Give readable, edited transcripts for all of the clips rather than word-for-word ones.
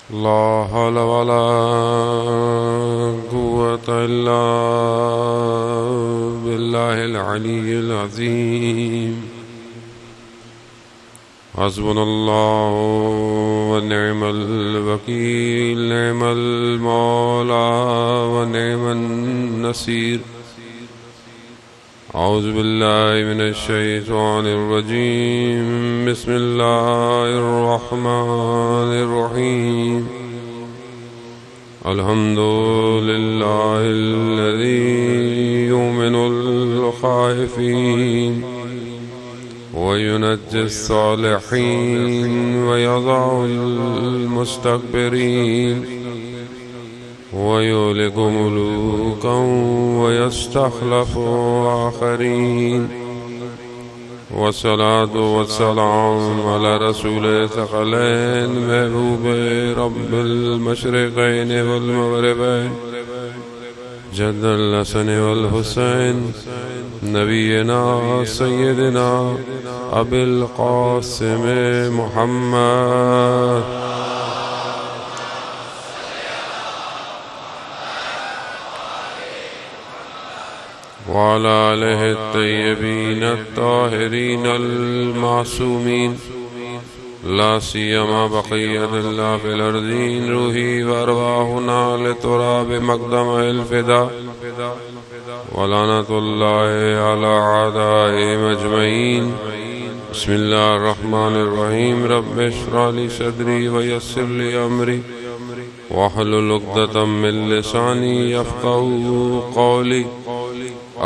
لا حول ولا قوة إلا بالله العلي العظيم. حسبنا الله ونعم الوكيل، نعم المولى ونعم النصير. أعوذ بالله من الشيطان الرجيم. بسم الله الرحمن الرحيم. الحمد لله الذي يؤمن الخائفين وينجي الصالحين ويضع المستكبرين ويهلك ملوكا ويستخلف آخرين. والصلاة والسلام على رسول ثقلين محبوب رب المشرقين والمغربين جد الحسن والحسين نبينا سيدنا أبي القاسم محمد وعلى آله الطيبين الطاهرين المعصومين، لا سيما بقية الله في الأرضين. روحي وأرواحنا لتراب مقدم الفداء، ولعنة الله على أعدائهم أجمعين. بسم الله الرحمن الرحيم. رب اشرح لي صدري ويسر لي أمري واحلل عقدة من لساني يفقهوا قولي.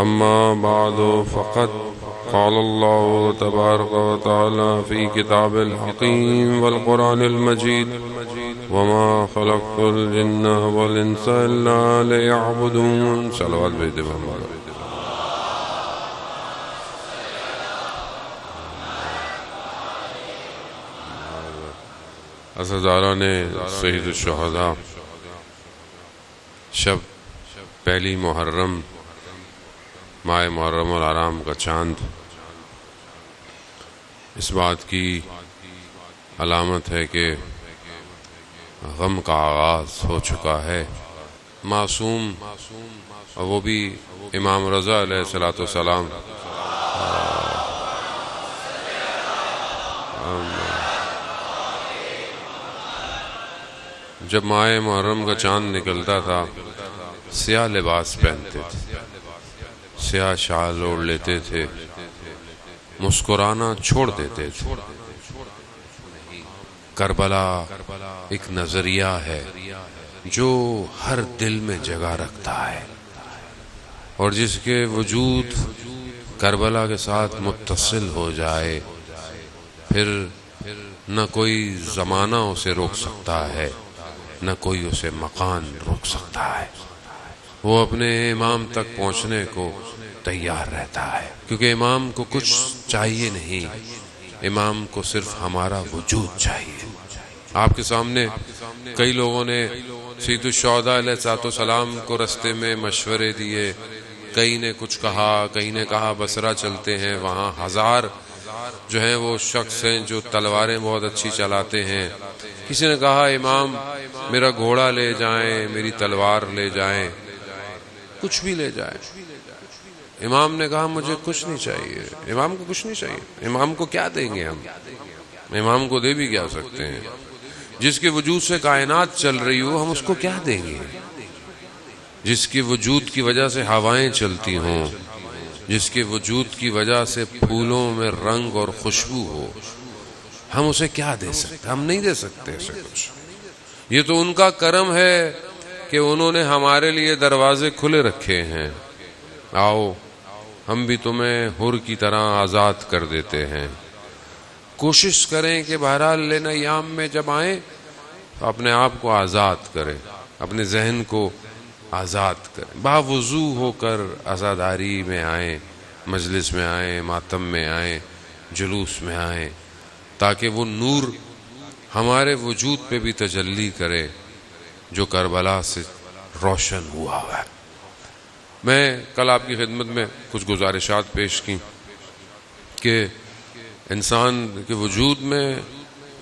أما بعد فقد قال الله تبارك وتعالى في كتاب الحكيم والقرآن المجيد: وما خلقت الجن والإنس إلا ليعبدون. صلوات بھیج دے محمد. عزاداران سید الشہداء، شب پہلی محرم، ماہ محرم الحرام کا چاند اس بات کی علامت ہے کہ غم کا آغاز ہو چکا ہے. معصوم، اور وہ بھی امام رضا علیہ السلام، جب ماہ محرم کا چاند نکلتا تھا سیاہ لباس پہنتے تھے، سیاہ شال اوڑھ لیتے تھے، مسکرانا چھوڑ دیتے تھے. کربلا ایک نظریہ ہے جو ہر دل میں جگہ رکھتا ہے، اور جس کے وجود کربلا کے ساتھ متصل ہو جائے پھر نہ کوئی زمانہ اسے روک سکتا ہے، نہ کوئی اسے مکان روک سکتا ہے. وہ اپنے امام تک پہنچنے کو تیار رہتا ہے، کیونکہ امام کو کچھ چاہیے نہیں، امام کو صرف ہمارا وجود چاہیے. آپ کے سامنے کئی لوگوں نے سید الشہداء علیہ السلام کو رستے میں مشورے دیے. کئی نے کچھ کہا، کئی نے کہا بصرہ چلتے ہیں، وہاں ہزار جو ہیں وہ شخص ہیں جو تلواریں بہت اچھی چلاتے ہیں. کسی نے کہا امام میرا گھوڑا لے جائیں، میری تلوار لے جائیں، کچھ بھی لے جائیں. امام نے کہا مجھے کچھ نہیں چاہیے. امام کو کچھ نہیں چاہیے. امام کو کیا دیں گے ہم؟ امام کو دے بھی کیا سکتے ہیں؟ جس کے وجود سے کائنات چل رہی ہو ہم اس کو کیا دیں گے؟ جس کے وجود کی وجہ سے ہوائیں چلتی ہوں، جس کے وجود کی وجہ سے پھولوں میں رنگ اور خوشبو ہو، ہم اسے کیا دے سکتے؟ ہم نہیں دے سکتے اسے کچھ. یہ تو ان کا کرم ہے کہ انہوں نے ہمارے لیے دروازے کھلے رکھے ہیں. آؤ ہم بھی تمہیں حر کی طرح آزاد کر دیتے ہیں. کوشش کریں کہ بہرحال لینا ایام میں جب آئیں تو اپنے آپ کو آزاد کریں، اپنے ذہن کو آزاد کریں، باوضو ہو کر عزاداری میں آئیں، مجلس میں آئیں، ماتم میں آئیں، جلوس میں آئیں، تاکہ وہ نور ہمارے وجود پہ بھی تجلی کرے جو کربلا سے روشن ہوا ہے. میں کل آپ کی خدمت میں کچھ گزارشات پیش کی کہ انسان کے وجود میں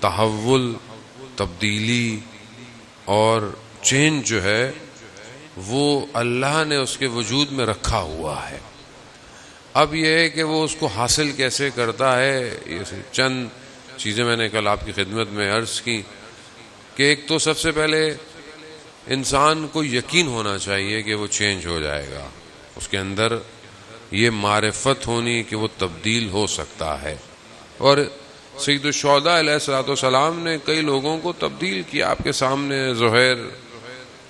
تحول، تبدیلی اور چینج جو ہے وہ اللہ نے اس کے وجود میں رکھا ہوا ہے. اب یہ ہے کہ وہ اس کو حاصل کیسے کرتا ہے. یہ چند چیزیں میں نے کل آپ کی خدمت میں عرض کی کہ ایک تو سب سے پہلے انسان کو یقین ہونا چاہیے کہ وہ چینج ہو جائے گا. اس کے اندر یہ معرفت ہونی کہ وہ تبدیل ہو سکتا ہے. اور سید الشہداء علیہ الصلوۃ والسلام نے کئی لوگوں کو تبدیل کیا. آپ کے سامنے زہیر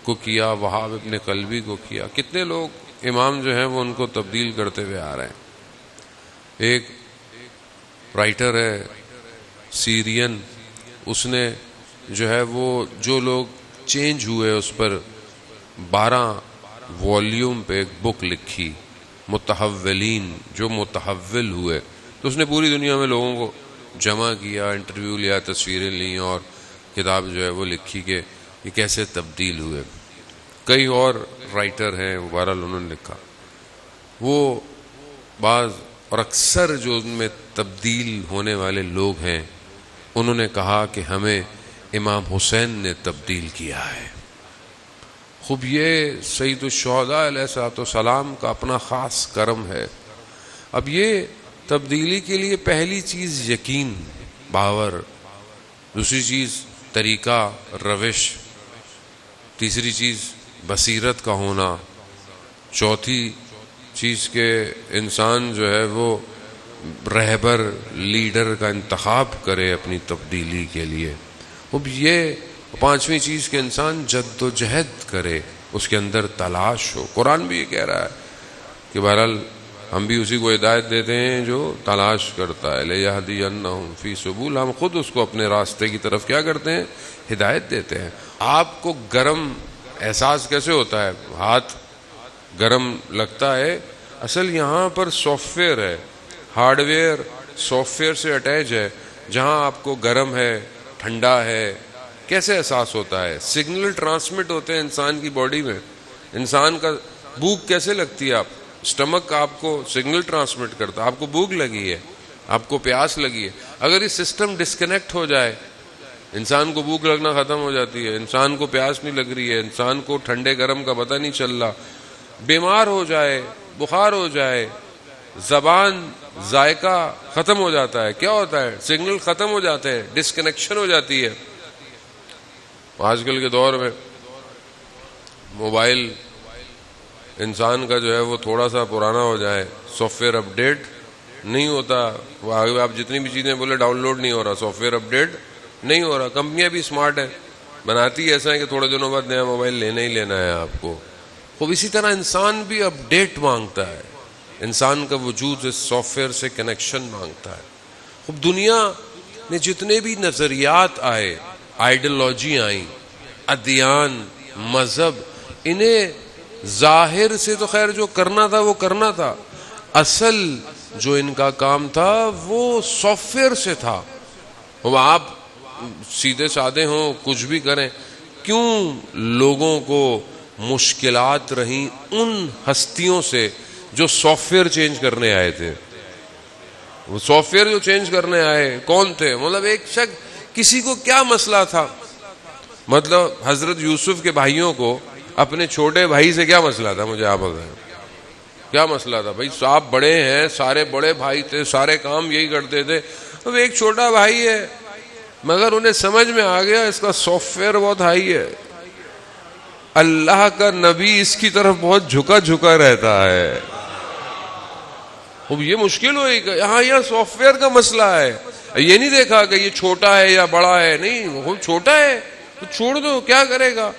کو کیا, وہاب ابن قلبی کو کیا. کتنے لوگ امام جو ہیں وہ ان کو تبدیل کرتے ہوئے آ رہے ہیں. ایک رائٹر ہے سیرین, اس نے جو ہے وہ جو لوگ چینج ہوئے اس پر 12 والیوم پہ ایک بک لکھی, متحولین, جو متحول ہوئے. تو اس نے پوری دنیا میں لوگوں کو جمع کیا, انٹرویو لیا, تصویریں لیں اور کتاب جو ہے وہ لکھی کہ یہ کیسے تبدیل ہوئے. کئی اور رائٹر ہیں, بہرحال انہوں نے لکھا. وہ بعض اور اکثر جو ان میں تبدیل ہونے والے لوگ ہیں انہوں نے کہا کہ ہمیں امام حسین نے تبدیل کیا ہے. خوب یہ سید الشہداء علیہ الصلوۃ والسلام کا اپنا خاص کرم ہے. اب یہ تبدیلی کے لیے پہلی چیز یقین, باور, دوسری چیز طریقہ, روش, تیسری چیز بصیرت کا ہونا, چوتھی چیز کہ انسان جو ہے وہ رہبر, لیڈر کا انتخاب کرے اپنی تبدیلی کے لیے. اب یہ پانچویں چیز کہ انسان جد و جہد کرے, اس کے اندر تلاش ہو. قرآن بھی یہ کہہ رہا ہے کہ بہرحال ہم بھی اسی کو ہدایت دیتے ہیں جو تلاش کرتا ہے. لَيَهْدِيَنَّهُمْ فِي سُبُلٍ, ہم خود اس کو اپنے راستے کی طرف کیا کرتے ہیں, ہدایت دیتے ہیں. آپ کو گرم احساس کیسے ہوتا ہے, ہاتھ گرم لگتا ہے, اصل یہاں پر سافٹ ویئر ہے, ہارڈ ویئر سافٹ ویئر سے اٹیچ ہے. جہاں آپ کو گرم ہے, ٹھنڈا ہے, کیسے احساس ہوتا ہے. سگنل ٹرانسمٹ ہوتے ہیں انسان کی باڈی میں. انسان کا بھوک کیسے لگتی ہے, آپ اسٹمک آپ کو سگنل ٹرانسمٹ کرتا ہے, آپ کو بھوک لگی ہے, آپ کو پیاس لگی ہے. اگر یہ سسٹم ڈسکنیکٹ ہو جائے, انسان کو بھوک لگنا ختم ہو جاتی ہے, انسان کو پیاس نہیں لگ رہی ہے, انسان کو ٹھنڈے گرم کا پتہ نہیں چل رہا, بیمار ہو جائے, بخار ہو جائے, زبان ذائقہ ختم ہو جاتا ہے. کیا ہوتا ہے, سگنل ختم ہو جاتے ہیں, ڈسکنیکشن ہو جاتی ہے. آج کل کے دور میں موبائل انسان کا جو ہے وہ تھوڑا سا پرانا ہو جائے, سافٹ ویئر اپ ڈیٹ نہیں ہوتا. آگے آپ جتنی بھی چیزیں بولے ڈاؤن لوڈ نہیں ہو رہا, سافٹ ویئر اپ ڈیٹ نہیں ہو رہا. کمپنیاں بھی اسمارٹ ہیں, بناتی ایسا ہے کہ تھوڑے دنوں بعد نیا موبائل لینا ہی لینا ہے آپ کو. خوب اسی طرح انسان بھی اپ ڈیٹ مانگتا ہے, انسان کا وجود اس سافٹ ویئر سے کنیکشن مانگتا ہے. خوب دنیا نے جتنے بھی نظریات آئے, آئیڈیالوجی آئیں, ادیان, مذہب, انہیں ظاہر سے تو خیر جو کرنا تھا وہ کرنا تھا, اصل جو ان کا کام تھا وہ سافٹ ویئر سے تھا. اب آپ سیدھے سادے ہوں, کچھ بھی کریں, کیوں لوگوں کو مشکلات رہیں ان ہستیوں سے جو سافٹ ویئر چینج کرنے آئے تھے. وہ سافٹ ویئر جو چینج کرنے آئے کون تھے, مطلب ایک شخص, کسی کو کیا مسئلہ تھا, مطلب حضرت یوسف کے بھائیوں کو اپنے چھوٹے بھائی سے کیا مسئلہ تھا, مجھے آپ بتائیں کیا مسئلہ تھا. بھائی صاحب بڑے ہیں, سارے بڑے بھائی تھے, سارے کام یہی کرتے تھے. اب ایک چھوٹا بھائی ہے مگر انہیں سمجھ میں آ گیا اس کا سافٹ ویئر بہت ہائی ہے, اللہ کا نبی اس کی طرف بہت جھکا جھکا رہتا ہے. اب یہ مشکل ہوئی کہ یہاں سافٹ ویئر کا مسئلہ ہے. یہ نہیں دیکھا کہ یہ چھوٹا ہے یا بڑا ہے, نہیں, وہ چھوٹا ہے تو چھوڑ دو, کیا کرے گا,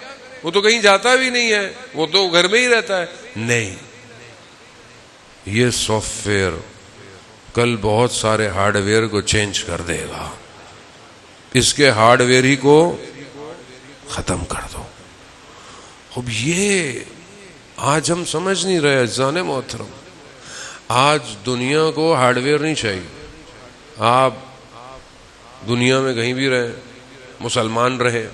وہ تو کہیں جاتا بھی نہیں ہے, وہ تو گھر میں ہی رہتا ہے. نہیں, یہ سافٹ ویئر کل بہت سارے ہارڈ ویئر کو چینج کر دے گا, اس کے ہارڈ ویئر ہی کو ختم کر دو. اب یہ آج ہم سمجھ نہیں رہے عزیزان محترم. آج دنیا کو ہارڈ ویئر نہیں چاہیے. آپ دنیا میں کہیں بھی رہے, مسلمان رہے,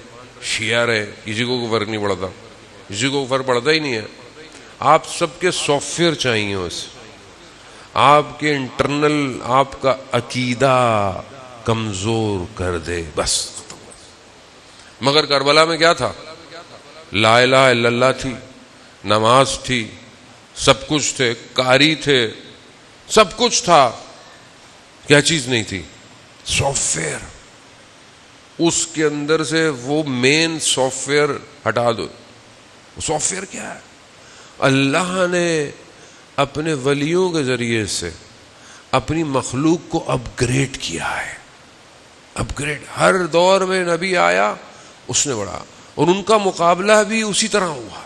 شیعہ رہے, کسی کو کوئی فرق نہیں پڑتا, کسی کو فرق پڑتا ہی نہیں ہے. آپ سب کے سافٹ ویئر چاہیے, اس آپ کے انٹرنل آپ کا عقیدہ کمزور کر دے بس. مگر کربلا میں کیا تھا, لا الہ الا اللہ تھی، نماز تھی، سب کچھ تھے، قاری تھے، سب کچھ تھا، کیا چیز نہیں تھی؟ Soft where. اس کے اندر سے وہ مین سافٹ ویئر ہٹا دو. سافٹ ویئر کیا ہے؟ اللہ نے اپنے ولیوں کے ذریعے سے اپنی مخلوق کو اپ گریڈ کیا ہے. اپ گریڈ ہر دور میں نبی آیا اس نے بڑھا، اور ان کا مقابلہ بھی اسی طرح ہوا.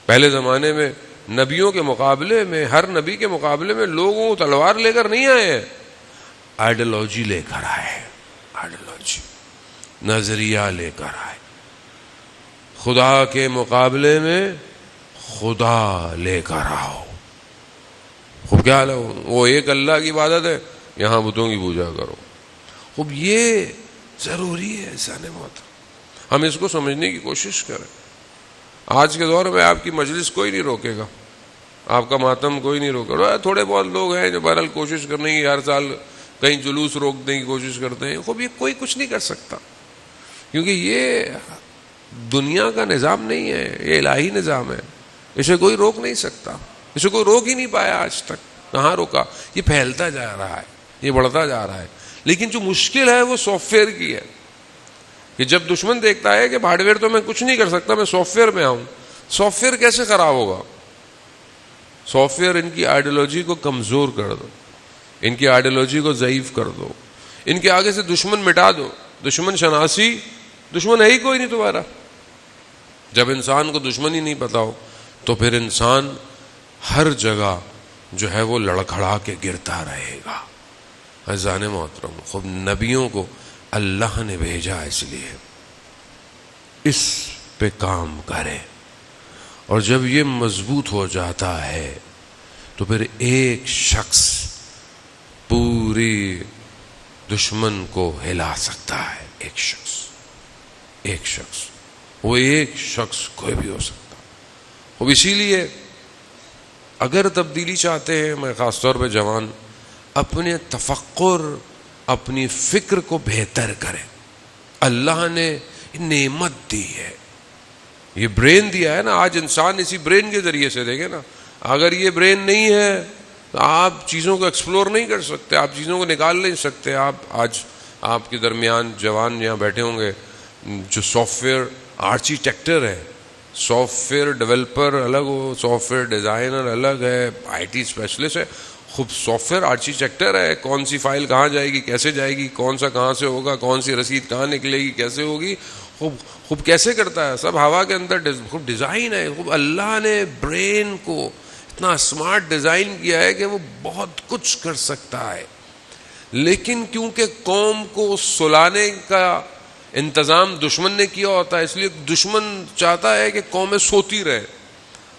پہلے زمانے میں نبیوں کے مقابلے میں، ہر نبی کے مقابلے میں لوگوں کو تلوار لے کر نہیں آئے، آئیڈیالوجی لے کر آئے، آئیڈیالوجی، نظریہ لے کر آئے. خدا کے مقابلے میں خدا لے کر آؤ. خوب کیا ہے؟ وہ ایک اللہ کی عبادت ہے، یہاں بتوں کی پوجا کرو. خوب یہ ضروری ہے انسان محترم، ہم اس کو سمجھنے کی کوشش کریں. آج کے دور میں آپ کی مجلس کوئی نہیں روکے گا، آپ کا ماتم کوئی نہیں روکے گا. تھوڑے بہت لوگ ہیں جو بہرحال کوشش کرنے کی، ہر سال کہیں جلوس روکنے کی کوشش کرتے ہیں. خوب یہ کوئی کچھ نہیں کر سکتا، کیونکہ یہ دنیا کا نظام نہیں ہے، یہ الہی نظام ہے. اسے کوئی روک نہیں سکتا، اسے کوئی روک ہی نہیں پایا آج تک. کہاں روکا؟ یہ پھیلتا جا رہا ہے، یہ بڑھتا جا رہا ہے. لیکن جو مشکل ہے وہ سافٹ ویئر کی ہے، کہ جب دشمن دیکھتا ہے کہ ہارڈ ویئر تو میں کچھ نہیں کر سکتا، میں سافٹ ویئر میں آؤں. سافٹ ویئر کیسے خراب ہوگا؟ سافٹ ویئر ان کی آئیڈیالوجی کو کمزور کر دو، ان کی آئیڈیالوجی کو ضعیف کر دو، ان کے آگے سے دشمن مٹا دو. دشمن شناسی، دشمن ہے ہی کوئی نہیں تمہارا. جب انسان کو دشمن ہی نہیں پتا ہو تو پھر انسان ہر جگہ جو ہے وہ لڑکھڑا کے گرتا رہے گا. عزیزان محترم، خود نبیوں کو اللہ نے بھیجا اس لیے اس پہ کام کرے، اور جب یہ مضبوط ہو جاتا ہے تو پھر ایک شخص پوری دشمن کو ہلا سکتا ہے. ایک شخص، ایک شخص، وہ ایک شخص کوئی بھی ہو سکتا. اب اسی لیے اگر تبدیلی چاہتے ہیں، میں خاص طور پہ جوان اپنے تفکر، اپنی فکر کو بہتر کریں. اللہ نے نعمت دی ہے، یہ برین دیا ہے نا. آج انسان اسی برین کے ذریعے سے دیکھے نا، اگر یہ برین نہیں ہے تو آپ چیزوں کو ایکسپلور نہیں کر سکتے، آپ چیزوں کو نکال نہیں سکتے. آپ آج آپ کے درمیان جوان یہاں بیٹھے ہوں گے جو سافٹ ویئر آرکیٹیکٹر ہے، سافٹ ویئر ڈیولپر الگ ہو، سافٹ ویئر ڈیزائنر الگ ہے، آئی ٹی اسپیشلسٹ ہے. خوب سافٹ ویئر آرکیٹیکٹر ہے، کون سی فائل کہاں جائے گی، کیسے جائے گی، کون سا کہاں سے ہوگا، کون سی رسید کہاں نکلے گی، کیسے ہوگی، خوب کیسے کرتا ہے، سب ہوا کے اندر خوب ڈیزائن ہے. خوب اللہ نے برین کو اتنا اسمارٹ ڈیزائن کیا ہے کہ وہ بہت کچھ کر سکتا ہے. لیکن کیونکہ قوم کو سلانے کا انتظام دشمن نے کیا ہوتا ہے، اس لیے دشمن چاہتا ہے کہ قومیں سوتی رہے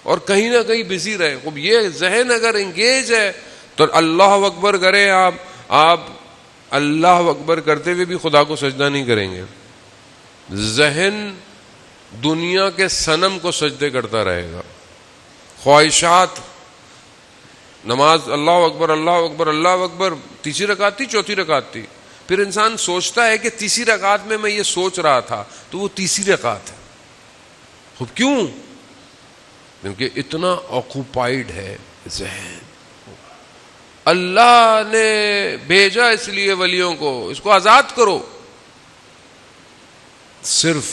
اور کہیں نہ کہیں بزی رہے. خوب یہ ذہن اگر انگیج ہے تو اللہ اکبر کریں آپ اللہ اکبر کرتے ہوئے بھی خدا کو سجدہ نہیں کریں گے. ذہن دنیا کے صنم کو سجدے کرتا رہے گا. خواہشات، نماز اللہ اکبر اللہ اکبر اللہ اکبر، تیسری رکعت تھی، چوتھی رکعت تھی، پھر انسان سوچتا ہے کہ تیسری رکعت میں یہ سوچ رہا تھا تو وہ تیسری رکعت ہے. خوب کیوں؟ کیونکہ اتنا آکوپائیڈ ہے ذہن. اللہ نے بھیجا اس لیے ولیوں کو، اس کو آزاد کرو. صرف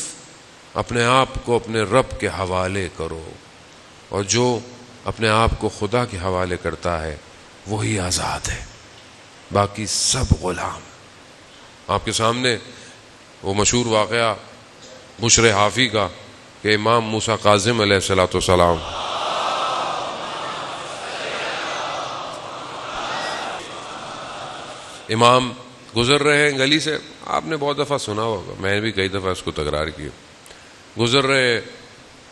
اپنے آپ کو اپنے رب کے حوالے کرو، اور جو اپنے آپ کو خدا کے حوالے کرتا ہے وہی آزاد ہے، باقی سب غلام. آپ کے سامنے وہ مشہور واقعہ بشر حافی کا کہ امام موسیٰ کاظم علیہ الصلوۃ والسلام امام گزر رہے ہیں گلی سے، آپ نے بہت دفعہ سنا ہوگا، میں نے بھی کئی دفعہ اس کو تکرار کی. گزر رہے،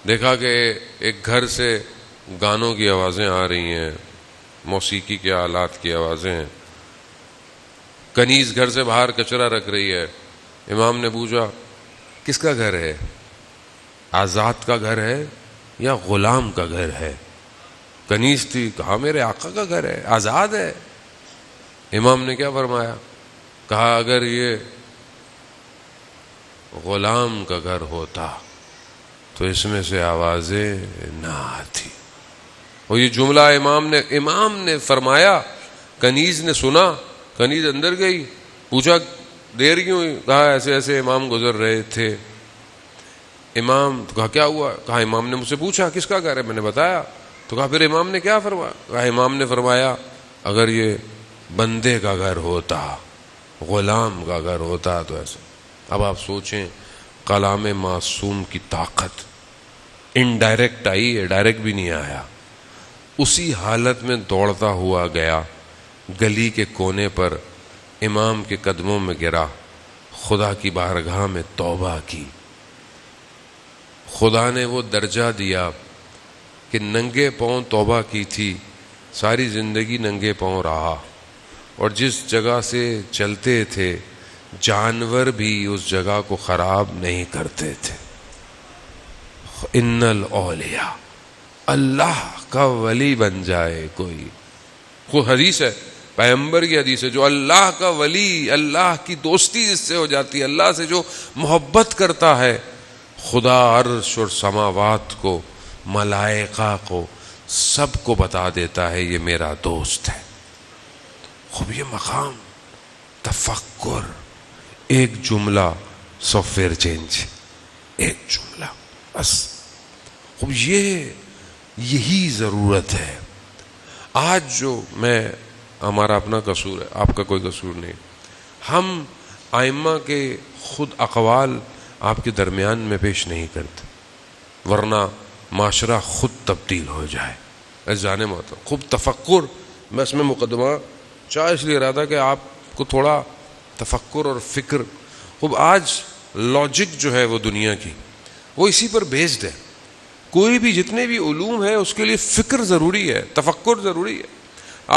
دیکھا کہ ایک گھر سے گانوں کی آوازیں آ رہی ہیں، موسیقی کے آلات کی آوازیں ہیں. کنیز گھر سے باہر کچرا رکھ رہی ہے. امام نے پوچھا کس کا گھر ہے؟ آزاد کا گھر ہے یا غلام کا گھر ہے؟ کنیز تھی، کہا میرے آقا کا گھر ہے، آزاد ہے. امام نے کیا فرمایا؟ کہا اگر یہ غلام کا گھر ہوتا تو اس میں سے آوازیں نہ آتی. اور یہ جملہ امام نے فرمایا. کنیز نے سنا, کنیز اندر گئی, پوچھا دیر کیوں ہوئی؟ کہا ایسے ایسے امام گزر رہے تھے. امام تو کہا کیا ہوا؟ کہا امام نے مجھ سے پوچھا کس کا گھر ہے, میں نے بتایا. تو کہا پھر امام نے کیا فرمایا؟ کہا امام نے فرمایا اگر یہ بندے کا گھر ہوتا, غلام کا گھر ہوتا تو ایسا. اب آپ سوچیں کلام معصوم کی طاقت. انڈائریکٹ آئی ہے, ڈائریکٹ بھی نہیں آیا. اسی حالت میں دوڑتا ہوا گیا, گلی کے کونے پر امام کے قدموں میں گرا, خدا کی بارگاہ میں توبہ کی. خدا نے وہ درجہ دیا کہ ننگے پاؤں توبہ کی تھی, ساری زندگی ننگے پاؤں رہا. اور جس جگہ سے چلتے تھے جانور بھی اس جگہ کو خراب نہیں کرتے تھے. ان الاولیاء, اللہ کا ولی بن جائے کوئی حدیث ہے, پیغمبر کی حدیث ہے, جو اللہ کا ولی, اللہ کی دوستی جس سے ہو جاتی ہے, اللہ سے جو محبت کرتا ہے, خدا عرش اور سماوات کو, ملائکہ کو, سب کو بتا دیتا ہے یہ میرا دوست ہے. خوب یہ مقام تفکر, ایک جملہ سافٹ ویئر چینج, ایک جملہ بس. خوب یہی ضرورت ہے. آج جو ہمارا اپنا قصور ہے, آپ کا کوئی قصور نہیں. ہم ائمہ کے خود اقوال آپ کے درمیان میں پیش نہیں کرتے, ورنہ معاشرہ خود تبدیل ہو جائے. ایسے جانے میں ہوتا خوب تفکر. میں اس میں مقدمہ اس لیے رہا تھا کہ آپ کو تھوڑا تفکر اور فکر. خوب آج لاجک جو ہے وہ دنیا کی, وہ اسی پر بیسڈ ہے. کوئی بھی جتنے بھی علوم ہے اس کے لیے فکر ضروری ہے, تفکر ضروری ہے.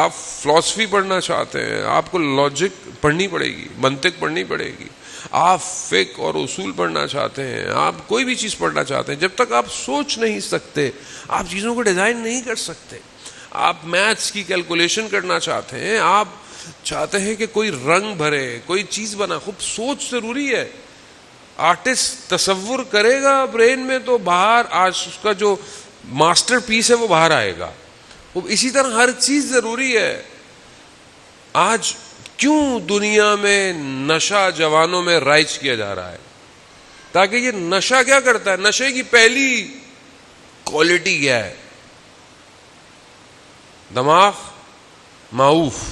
آپ فلسفی پڑھنا چاہتے ہیں, آپ کو لاجک پڑھنی پڑے گی, منطق پڑھنی پڑے گی. آپ فقہ اور اصول پڑھنا چاہتے ہیں, آپ کوئی بھی چیز پڑھنا چاہتے ہیں, جب تک آپ سوچ نہیں سکتے آپ چیزوں کو ڈیزائن نہیں کر سکتے. آپ میتھس کی کیلکولیشن کرنا چاہتے ہیں, آپ چاہتے ہیں کہ کوئی رنگ بھرے, کوئی چیز بنا, خوب سوچ ضروری ہے. آرٹسٹ تصور کرے گا برین میں تو باہر آج اس کا جو ماسٹر پیس ہے وہ باہر آئے گا. اسی طرح ہر چیز ضروری ہے. آج کیوں دنیا میں نشہ جوانوں میں رائج کیا جا رہا ہے؟ تاکہ یہ نشہ کیا کرتا ہے, نشے کی پہلی کوالٹی کیا ہے؟ دماغ معوف,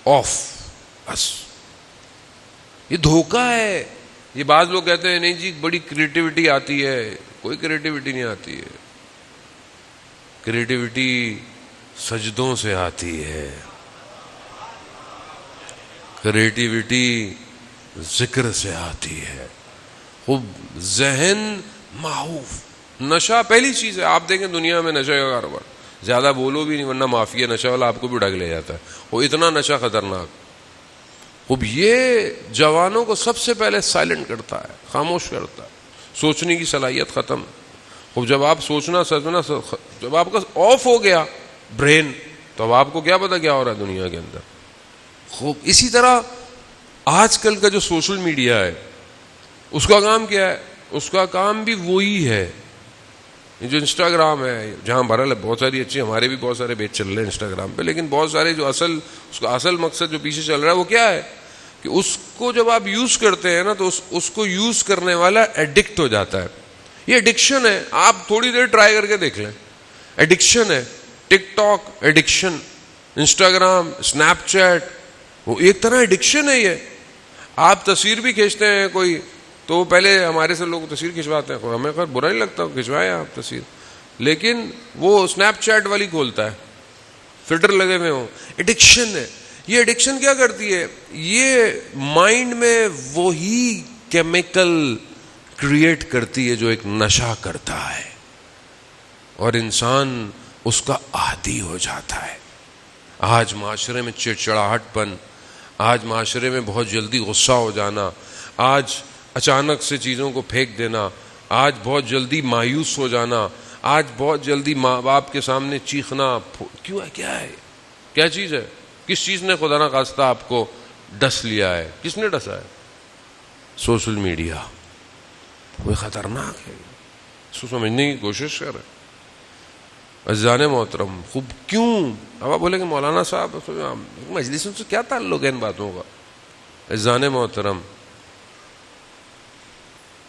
آف, بس. یہ دھوکہ ہے. یہ بعض لوگ کہتے ہیں نہیں جی بڑی کریٹیوٹی آتی ہے. کوئی کریٹیوٹی نہیں آتی ہے. کریٹیوٹی سجدوں سے آتی ہے, کریٹیوٹی ذکر سے آتی ہے. خوب ذہن معوف. نشہ پہلی چیز ہے. آپ دیکھیں دنیا میں نشے کا کاروبار, زیادہ بولو بھی نہیں ورنہ مافیا نشہ والا آپ کو بھی ڈھک لے جاتا ہے. وہ اتنا نشہ خطرناک. خوب یہ جوانوں کو سب سے پہلے سائلنٹ کرتا ہے, خاموش کرتا ہے. سوچنے کی صلاحیت ختم. خوب جب آپ سوچنا جب آپ کا آف ہو گیا برین, تو اب آپ کو کیا پتا کیا ہو رہا ہے دنیا کے اندر. خوب اسی طرح آج کل کا جو سوشل میڈیا ہے اس کا کام کیا ہے؟ اس کا کام بھی وہی ہے. جو انسٹاگرام ہے, جہاں بہرحال بہت ساری اچھی, ہمارے بھی بہت سارے پیج چل رہے ہیں انسٹاگرام پہ, لیکن بہت سارے جو اس کا اصل مقصد جو پیچھے چل رہا ہے وہ کیا ہے کہ اس کو جب آپ یوز کرتے ہیں نا تو اس کو یوز کرنے والا ایڈکٹ ہو جاتا ہے. یہ ایڈکشن ہے. آپ تھوڑی دیر ٹرائی کر کے دیکھ لیں, ایڈکشن ہے. TikTok addiction, Instagram, Snapchat, وہ ایک طرح ایڈکشن ہے. یہ آپ تصویر بھی کھینچتے ہیں کوئی, تو پہلے ہمارے سے لوگ تصویر کھنچواتے ہیں, ہمیں خیر برا نہیں لگتا, کھنچوائیں آپ تصویر, لیکن وہ اسنیپ چیٹ والی کھولتا ہے, فلٹر لگے ہوئے ہوں. ایڈکشن ہے. یہ ایڈکشن کیا کرتی ہے؟ یہ مائنڈ میں وہی کیمیکل کریٹ کرتی ہے جو ایک نشہ کرتا ہے, اور انسان اس کا عادی ہو جاتا ہے. آج معاشرے میں چڑچڑاہٹ پن, آج معاشرے میں بہت جلدی غصہ ہو جانا, آج اچانک سے چیزوں کو پھینک دینا, آج بہت جلدی مایوس ہو جانا, آج بہت جلدی ماں باپ کے سامنے چیخنا. کیوں ہے؟ کیا ہے؟ کیا چیز ہے؟ کس چیز نے خدا نہ خواستہ آپ کو ڈس لیا ہے؟ کس نے ڈسا ہے؟ Social media. وہ خطرناک ہے. اس کو سمجھنے کی کوشش کر رہے. عزیزان محترم خوب کیوں؟ اب آپ بولے کہ مولانا صاحب مجلس سے کیا تعلق ہے ان باتوں کا؟ عزیزان محترم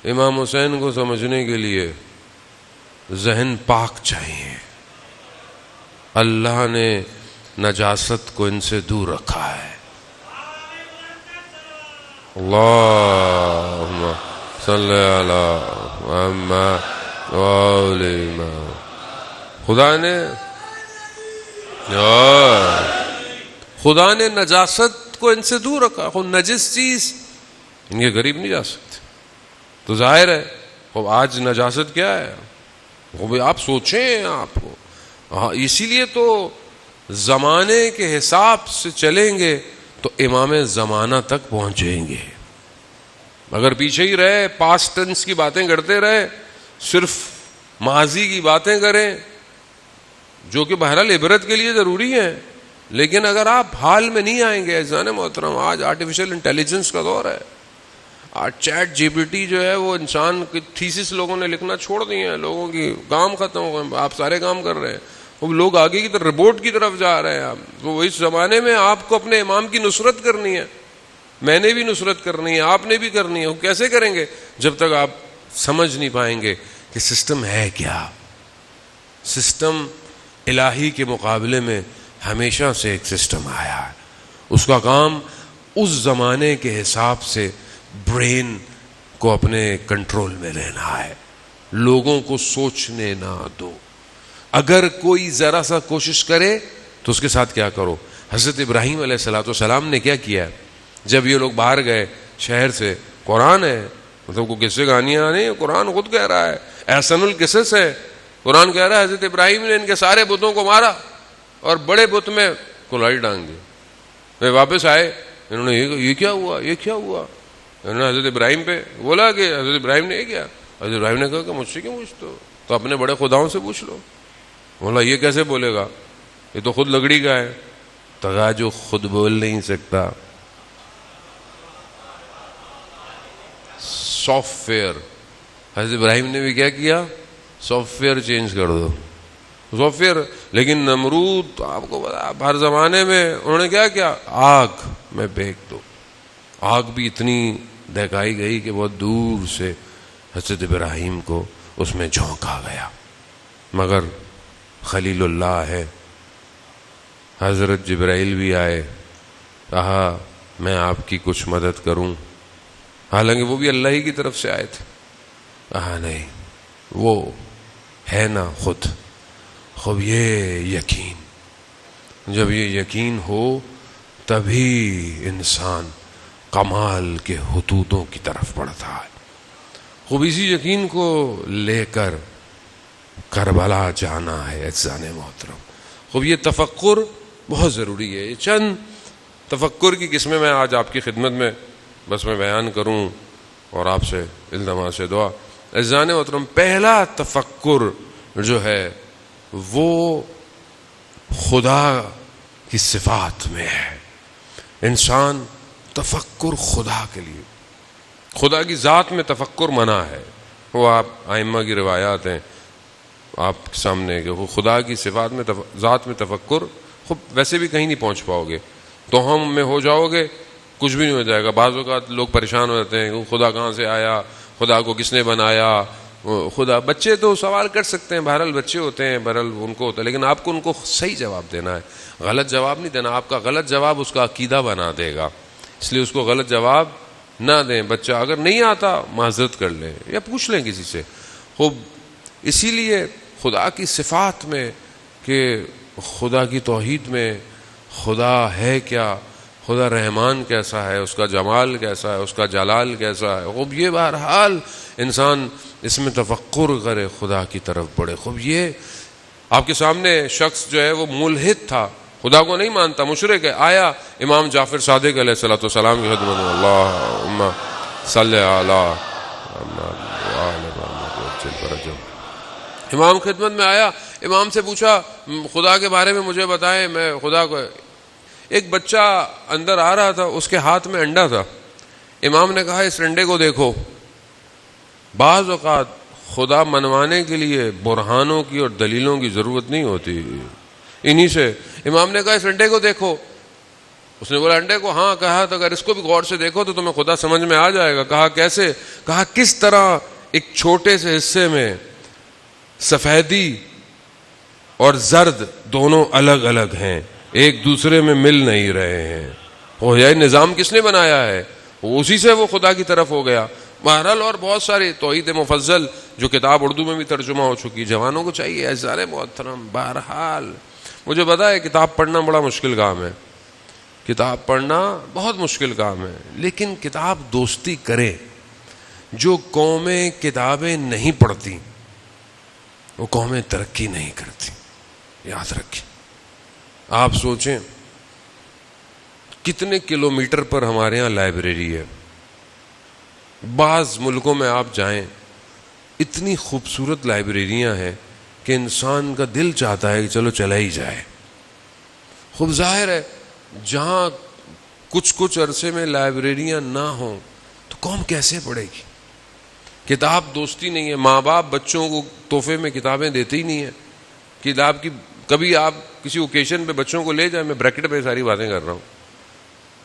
امام حسین کو سمجھنے کے لیے ذہن پاک چاہیے. اللہ نے نجاست کو ان سے دور رکھا ہے. اللہم صلی علی محمد وآل محمد. خدا نے نجاست کو ان سے دور رکھا. خود نجس چیز ان کے قریب نہیں جا سکتے. تو ظاہر ہے خب آج نجاست کیا ہے؟ وہ آپ سوچیں آپ کو. اسی لیے تو زمانے کے حساب سے چلیں گے تو امام زمانہ تک پہنچیں گے. اگر پیچھے ہی رہے، پاسٹ ٹینس کی باتیں کرتے رہے، صرف ماضی کی باتیں کریں جو کہ بہرحال عبرت کے لیے ضروری ہیں، لیکن اگر آپ حال میں نہیں آئیں گے. عزیزان محترم آج آرٹیفیشل انٹیلیجنس کا دور ہے. آج چیٹ جی پی ٹی جو ہے وہ انسان کی تھیسس لوگوں نے لکھنا چھوڑ دی ہیں. لوگوں کی کام ختم ہو گئے. آپ سارے کام کر رہے ہیں. وہ لوگ آگے کی طرف ربوٹ کی طرف جا رہے ہیں. تو اس زمانے میں آپ کو اپنے امام کی نصرت کرنی ہے. میں نے بھی نصرت کرنی ہے، آپ نے بھی کرنی ہے. وہ کیسے کریں گے؟ جب تک آپ سمجھ نہیں پائیں گے کہ سسٹم ہے کیا. سسٹم الہی کے مقابلے میں ہمیشہ سے ایک سسٹم آیا ہے. اس کا کام اس زمانے کے حساب سے برین کو اپنے کنٹرول میں لینا ہے. لوگوں کو سوچنے نہ دو. اگر کوئی ذرا سا کوشش کرے تو اس کے ساتھ کیا کرو. حضرت ابراہیم علیہ السلام نے کیا کیا؟ جب یہ لوگ باہر گئے شہر سے، قرآن ہے، مطلب کو قصے کہانیاں نہیں، قرآن خود کہہ رہا ہے، احسن القصص ہے. قرآن کہہ رہا ہے حضرت ابراہیم نے ان کے سارے بتوں کو مارا اور بڑے بت میں کلائی ڈانگ دی. وہ واپس آئے، انہوں نے یہ کیا ہوا، یہ کیا ہوا؟ انہوں نے حضرت ابراہیم پہ بولا کہ حضرت ابراہیم نے یہ کیا. حضرت ابراہیم نے کہا کہ مجھ سے کیوں پوچھتے ہو؟ تو اپنے بڑے خداؤں سے پوچھ لو. بولا یہ کیسے بولے گا، یہ تو خود لکڑی کا ہے. تو کہا جو خود بول نہیں سکتا سافٹ ویئر. حضرت ابراہیم نے بھی کیا کیا؟ سافٹ ویئر چینج کر دو. Soft where. لیکن نمرود آپ کو پتا ہر زمانے میں انہوں نے کیا کیا؟ آگ میں پھینک دو. آگ بھی اتنی دہکائی گئی کہ بہت دور سے حضرت ابراہیم کو اس میں جھونکا گیا. مگر خلیل اللہ ہے، حضرت جبرائیل بھی آئے، کہا میں آپ کی کچھ مدد کروں. حالانکہ وہ بھی اللہ ہی کی طرف سے آئے تھے. کہا نہیں، وہ ہے نا خود. خوب یہ یقین، جب یہ یقین ہو تبھی انسان کمال کے حدودوں کی طرف بڑھتا ہے. خوب اسی یقین کو لے کر کربلا جانا ہے. عزیزان محترم خوب یہ تفکر بہت ضروری ہے. یہ چند تفکر کی قسمیں میں آج آپ کی خدمت میں بس میں بیان کروں اور آپ سے التماس سے دعا. عزیزان محترم پہلا تفکر جو ہے وہ خدا کی صفات میں ہے. انسان تفکر خدا کے لیے، خدا کی ذات میں تفکر منع ہے. وہ آپ ائمہ کی روایات ہیں آپ کے سامنے کہ وہ خدا کی صفات میں ذات میں تفکر خود ویسے بھی کہیں نہیں پہنچ پاؤ گے. تو ہم میں ہو جاؤ گے کچھ بھی نہیں ہو جائے گا. بعض اوقات لوگ پریشان ہو جاتے ہیں کہ خدا کہاں سے آیا، خدا کو کس نے بنایا. خدا بچے تو سوال کر سکتے ہیں، بہرحال بچے ہوتے ہیں، بہرحال ان کو ہوتا ہے، لیکن آپ کو ان کو صحیح جواب دینا ہے. غلط جواب نہیں دینا. آپ کا غلط جواب اس کا عقیدہ بنا دے گا. اس لیے اس کو غلط جواب نہ دیں. بچہ اگر نہیں آتا معذرت کر لیں یا پوچھ لیں کسی سے. خوب اسی لیے خدا کی صفات میں کہ خدا کی توحید میں خدا ہے کیا، خدا رحمان کیسا ہے، اس کا جمال کیسا ہے، اس کا جلال کیسا ہے. خوب یہ بہرحال انسان اس میں تفکر کرے، خدا کی طرف بڑھے. خوب یہ آپ کے سامنے شخص جو ہے وہ ملحد تھا، خدا کو نہیں مانتا، مشرک ہے. آیا امام جعفر صادق علیہ السلام کی خدمت میں، اللہم صلی علی امام خدمت میں آیا. امام سے پوچھا خدا کے بارے میں مجھے بتائیں، میں خدا کو. ایک بچہ اندر آ رہا تھا، اس کے ہاتھ میں انڈا تھا. امام نے کہا اس انڈے کو دیکھو. بعض اوقات خدا منوانے کے لیے برہانوں کی اور دلیلوں کی ضرورت نہیں ہوتی. انہی سے امام نے کہا اس انڈے کو دیکھو. اس نے بولا انڈے کو؟ ہاں. کہا تو اگر اس کو بھی غور سے دیکھو تو تمہیں خدا سمجھ میں آ جائے گا. کہا کیسے؟ کہا کس طرح ایک چھوٹے سے حصے میں سفیدی اور زرد دونوں الگ الگ ہیں, ایک دوسرے میں مل نہیں رہے ہیں. وہ یہ نظام کس نے بنایا ہے؟ اسی سے وہ خدا کی طرف ہو گیا. بہرحال اور بہت ساری توحید مفضل جو کتاب اردو میں بھی ترجمہ ہو چکی, جوانوں کو چاہیے عزیزان محترم. بہرحال مجھے پتا ہے کتاب پڑھنا بڑا مشکل کام ہے, کتاب پڑھنا بہت مشکل کام ہے, لیکن کتاب دوستی کرے. جو قومیں کتابیں نہیں پڑھتی وہ قومیں ترقی نہیں کرتی, یاد رکھیں. آپ سوچیں کتنے کلومیٹر پر ہمارے ہاں لائبریری ہے. بعض ملکوں میں آپ جائیں اتنی خوبصورت لائبریریاں ہیں کہ انسان کا دل چاہتا ہے کہ چلو چلا ہی جائے. خوب ظاہر ہے جہاں کچھ عرصے میں لائبریریاں نہ ہوں تو قوم کیسے پڑھے گی؟ کتاب دوستی نہیں ہے. ماں باپ بچوں کو تحفے میں کتابیں دیتے ہی نہیں ہیں. کتاب کی کبھی آپ کسی اوکیشن پہ بچوں کو لے جائیں, میں بریکٹ پہ ساری باتیں کر رہا ہوں,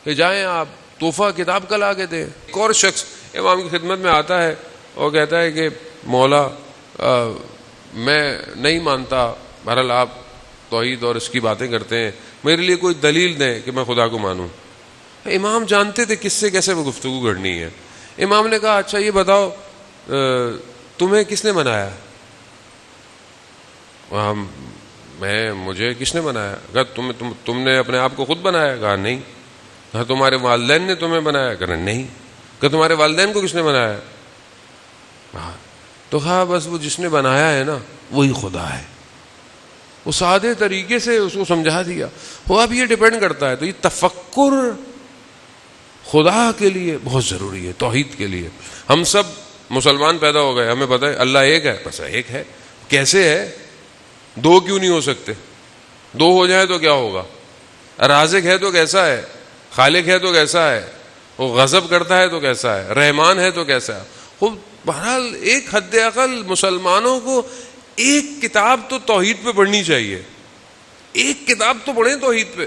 کہ جائیں آپ تحفہ کتاب کا لا کے دیں. ایک اور شخص امام کی خدمت میں آتا ہے اور کہتا ہے کہ مولا میں نہیں مانتا, بہرحال آپ توحید اور اس کی باتیں کرتے ہیں, میرے لیے کوئی دلیل دیں کہ میں خدا کو مانوں. امام جانتے تھے کس سے کیسے وہ گفتگو کرنی ہے. امام نے کہا اچھا یہ بتاؤ تمہیں کس نے بنایا؟ مجھے کس نے بنایا؟ کہا تم نے اپنے آپ کو خود بنایا؟ کہا نہیں. کہا تمہارے والدین نے تمہیں بنایا؟ کہا نہیں. کہ تمہارے والدین کو کس نے بنایا؟ تو کہا بس وہ جس نے بنایا ہے نا وہی خدا ہے. وہ سادے طریقے سے اس کو سمجھا دیا. وہ اب یہ ڈیپینڈ کرتا ہے. تو یہ تفکر خدا کے لیے بہت ضروری ہے, توحید کے لیے. ہم سب مسلمان پیدا ہو گئے, ہمیں پتہ ہے اللہ ایک ہے, بس ایک ہے. کیسے ہے؟ دو کیوں نہیں ہو سکتے؟ دو ہو جائے تو کیا ہوگا؟ رازق ہے تو کیسا ہے؟ خالق ہے تو کیسا ہے؟ وہ غضب کرتا ہے تو کیسا ہے؟ رحمان ہے تو کیسا ہے؟ خوب بہرحال ایک حد اقل مسلمانوں کو ایک کتاب تو توحید پہ پڑھنی چاہیے. ایک کتاب تو پڑھیں توحید پہ.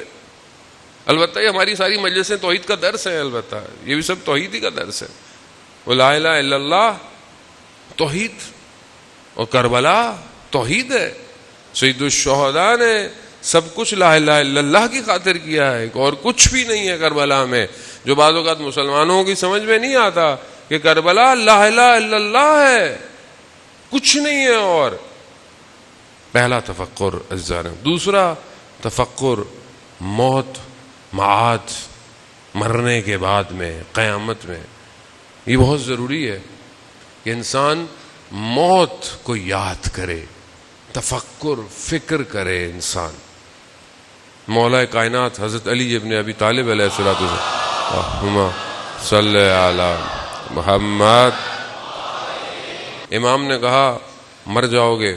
البتہ یہ ہماری ساری مجلسیں توحید کا درس ہیں, البتہ یہ بھی سب توحید ہی کا درس ہے. وہ لا الہ الا اللہ توحید, اور کربلا توحید ہے. سید الشہداء نے سب کچھ لا الہ الا اللہ کی خاطر کیا ہے, اور کچھ بھی نہیں ہے کربلا میں, جو بعض اوقات مسلمانوں کی سمجھ میں نہیں آتا کہ کربلا لا الہ الا اللہ ہے, کچھ نہیں ہے. اور پہلا تفکر عزیزان. دوسرا تفکر موت, معاد, مرنے کے بعد میں, قیامت میں. یہ بہت ضروری ہے کہ انسان موت کو یاد کرے, تفکر فکر کرے انسان. مولا کائنات حضرت علی ابن ابی طالب علیہ الصلوۃ والسلام صلی علی محمد, امام نے کہا مر جاؤ گے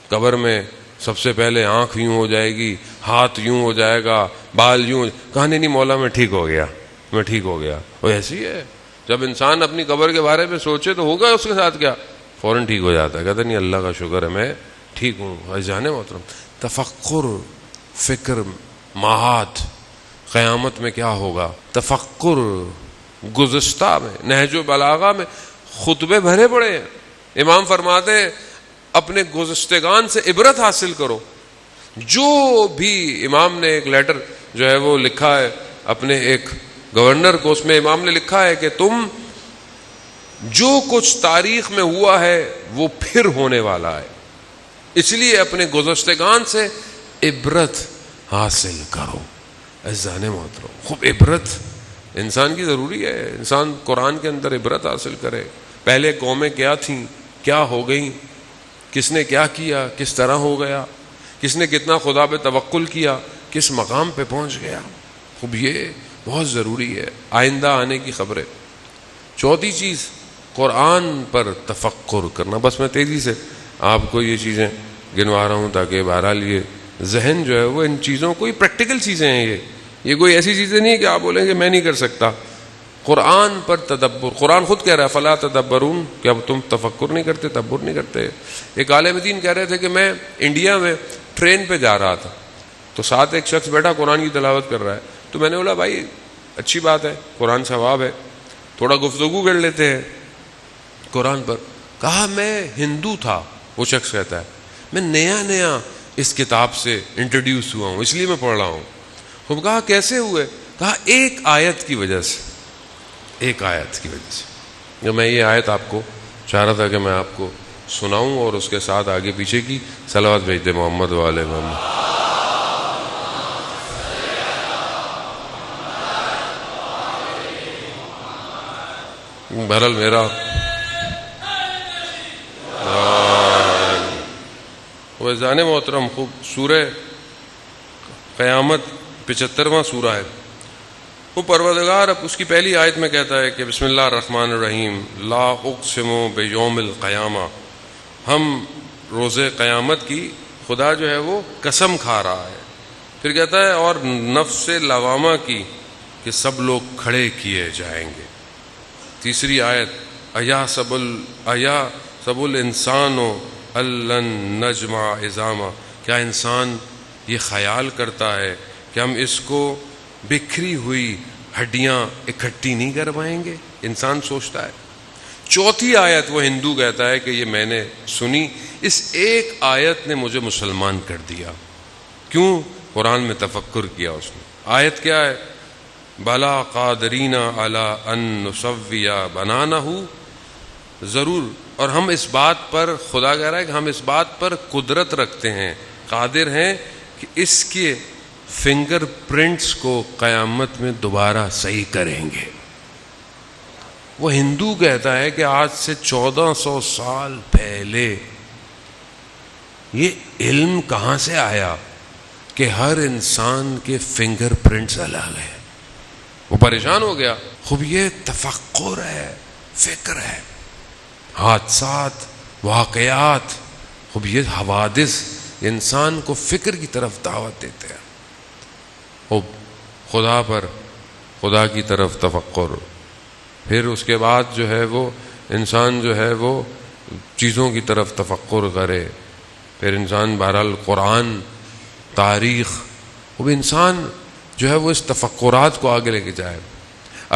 قبر میں, سب سے پہلے آنکھ یوں ہو جائے گی, ہاتھ یوں ہو جائے گا, بال یوں. کہا نہیں مولا میں ٹھیک ہو گیا, میں ٹھیک ہو گیا. وہ ایسی ہے جب انسان اپنی قبر کے بارے میں سوچے تو ہوگا اس کے ساتھ کیا, فوراً ٹھیک ہو جاتا ہے. کہتا نہیں اللہ کا شکر ہے میں ٹھیک ہوں. جانے محترم تفکر فکر معاد, قیامت میں کیا ہوگا, تفکر. گزشتہ میں نہج و بلاغہ میں خطبے بھرے پڑے ہیں. امام فرماتے ہیں اپنے گزشتگان سے عبرت حاصل کرو. جو بھی امام نے ایک لیٹر جو ہے وہ لکھا ہے اپنے ایک گورنر کو, اس میں امام نے لکھا ہے کہ تم جو کچھ تاریخ میں ہوا ہے وہ پھر ہونے والا ہے, اس لیے اپنے گزشتگان سے عبرت حاصل کرو. عزیزان محترم خوب عبرت انسان کی ضروری ہے. انسان قرآن کے اندر عبرت حاصل کرے. پہلے قومیں کیا تھیں, کیا ہو گئیں, کس نے کیا کیا, کس طرح ہو گیا, کس نے کتنا خدا پہ توکل کیا, کس مقام پہ پہنچ گیا. خوب یہ بہت ضروری ہے آئندہ آنے کی خبریں. چوتھی چیز قرآن پر تفکر کرنا. بس میں تیزی سے آپ کو یہ چیزیں گنوا رہا ہوں تاکہ بہرحال یہ ذہن جو ہے وہ ان چیزوں کو, پریکٹیکل چیزیں ہیں یہ کوئی ایسی چیزیں نہیں کہ آپ بولیں کہ میں نہیں کر سکتا. قرآن پر تدبر. قرآن خود کہہ رہا ہے فلا تدبرون، کیا تم تفکر نہیں کرتے، تدبر نہیں کرتے. ایک عالم دین کہہ رہے تھے کہ میں انڈیا میں ٹرین پہ جا رہا تھا تو ساتھ ایک شخص بیٹھا قرآن کی تلاوت کر رہا ہے، تو میں نے بولا بھائی اچھی بات ہے، قرآن ثواب ہے، تھوڑا گفتگو کر لیتے ہیں قرآن پر. کہا میں ہندو تھا، وہ شخص کہتا ہے میں نیا اس کتاب سے انٹروڈیوس ہوا ہوں، اس لیے میں پڑھ رہا ہوں. خوب کہا کیسے ہوئے؟ کہا ایک آیت کی وجہ سے، ایک آیت کی وجہ سے. جو میں یہ آیت آپ کو چاہ رہا تھا کہ میں آپ کو سناؤں اور اس کے ساتھ آگے پیچھے کی صلوات بھیج دے محمد والے محمد. بہرحال میرا وزان محترم خوب سورہ قیامت 75واں سورہ ہے. وہ پروردگار اب اس کی پہلی آیت میں کہتا ہے کہ بسم اللہ الرحمن الرحیم لا اقسم بیوم القیامہ. ہم روز قیامت کی خدا جو ہے وہ قسم کھا رہا ہے. پھر کہتا ہے اور نفس لوامہ کی کہ سب لوگ کھڑے کیے جائیں گے. تیسری آیت ایا سب الانسان الن نجمع عظاما. کیا انسان یہ خیال کرتا ہے کہ ہم اس کو بکھری ہوئی ہڈیاں اکٹھی نہیں کر پائیں گے؟ انسان سوچتا ہے. چوتھی آیت وہ ہندو کہتا ہے کہ یہ میں نے سنی، اس ایک آیت نے مجھے مسلمان کر دیا. کیوں؟ قرآن میں تفکر کیا اس نے. آیت کیا ہے؟ بلا قادرین علی ان نسوی بنانہ. ضرور، اور ہم اس بات پر، خدا کہہ رہا ہے کہ ہم اس بات پر قدرت رکھتے ہیں، قادر ہیں کہ اس کے فنگر پرنٹس کو قیامت میں دوبارہ صحیح کریں گے. وہ ہندو کہتا ہے کہ آج سے 1400 سال پہلے یہ علم کہاں سے آیا کہ ہر انسان کے فنگر پرنٹس الگ ہیں. وہ پریشان ہو گیا. خوب یہ تفکر ہے، فکر ہے، حادثات، واقعات. خوب یہ حوادث انسان کو فکر کی طرف دعوت دیتے ہیں. خوب خدا پر، خدا کی طرف تفکر. پھر اس کے بعد جو ہے وہ انسان جو ہے وہ چیزوں کی طرف تفکر کرے. پھر انسان بہرحال قرآن، تاریخ، وہ انسان جو ہے وہ اس تفکرات کو آگے لے کے جائے.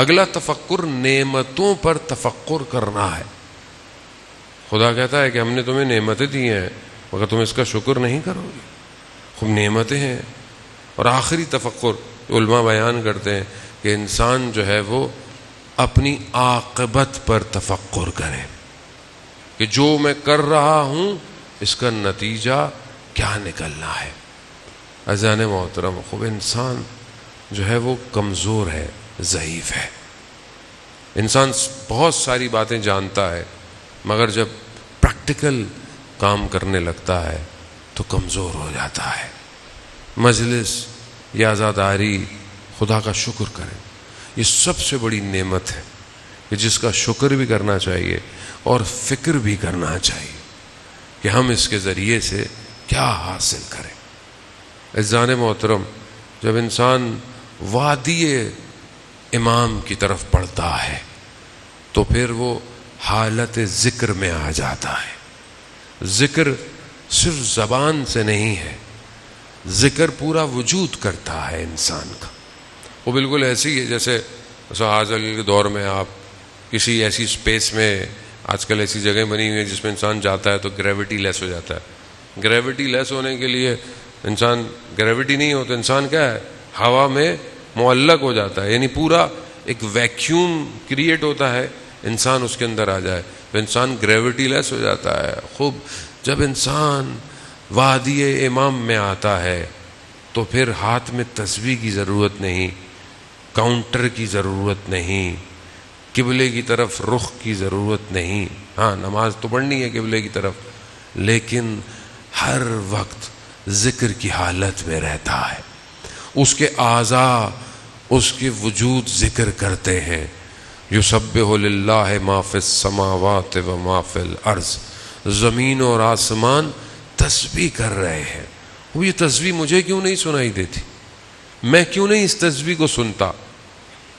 اگلا تفکر نعمتوں پر تفکر کرنا ہے. خدا کہتا ہے کہ ہم نے تمہیں نعمتیں دی ہیں مگر تم اس کا شکر نہیں کرو گے. خوب نعمتیں ہیں. اور آخری تفکر علماء بیان کرتے ہیں کہ انسان جو ہے وہ اپنی عاقبت پر تفکر کرے کہ جو میں کر رہا ہوں اس کا نتیجہ کیا نکلنا ہے. عزیزان محترم، خوب انسان جو ہے وہ کمزور ہے، ضعیف ہے. انسان بہت ساری باتیں جانتا ہے مگر جب پریکٹیکل کام کرنے لگتا ہے تو کمزور ہو جاتا ہے. مجلس یا عزاداری، خدا کا شکر کریں. یہ سب سے بڑی نعمت ہے کہ جس کا شکر بھی کرنا چاہیے اور فکر بھی کرنا چاہیے کہ ہم اس کے ذریعے سے کیا حاصل کریں. عزیزان محترم، جب انسان وادی امام کی طرف بڑھتا ہے تو پھر وہ حالت ذکر میں آ جاتا ہے. ذکر صرف زبان سے نہیں ہے، ذکر پورا وجود کرتا ہے انسان کا. وہ بالکل ایسی ہے جیسے آج کل کے دور میں آپ کسی ایسی اسپیس میں، آج کل ایسی جگہیں بنی ہوئی ہیں جس میں انسان جاتا ہے تو گریوٹی لیس ہو جاتا ہے. گریوٹی لیس ہونے کے لیے انسان، گریوٹی نہیں ہو تو انسان کیا ہے، ہوا میں معلق ہو جاتا ہے. یعنی پورا ایک ویکیوم کریٹ ہوتا ہے، انسان اس کے اندر آ جائے تو انسان گریوٹی لیس ہو جاتا ہے. خوب جب انسان وادی امام میں آتا ہے تو پھر ہاتھ میں تسبیح کی ضرورت نہیں، کاؤنٹر کی ضرورت نہیں، قبلے کی طرف رخ کی ضرورت نہیں. ہاں نماز تو پڑھنی ہے قبلے کی طرف، لیکن ہر وقت ذکر کی حالت میں رہتا ہے. اس کے اعضاء، اس کے وجود ذکر کرتے ہیں. یسبح للہ ما فی السماوات و ما فی الارض. زمین اور آسمان تسبیح کر رہے ہیں. یہ تسبیح مجھے کیوں نہیں سنائی دیتی؟ میں کیوں نہیں اس تسبیح کو سنتا؟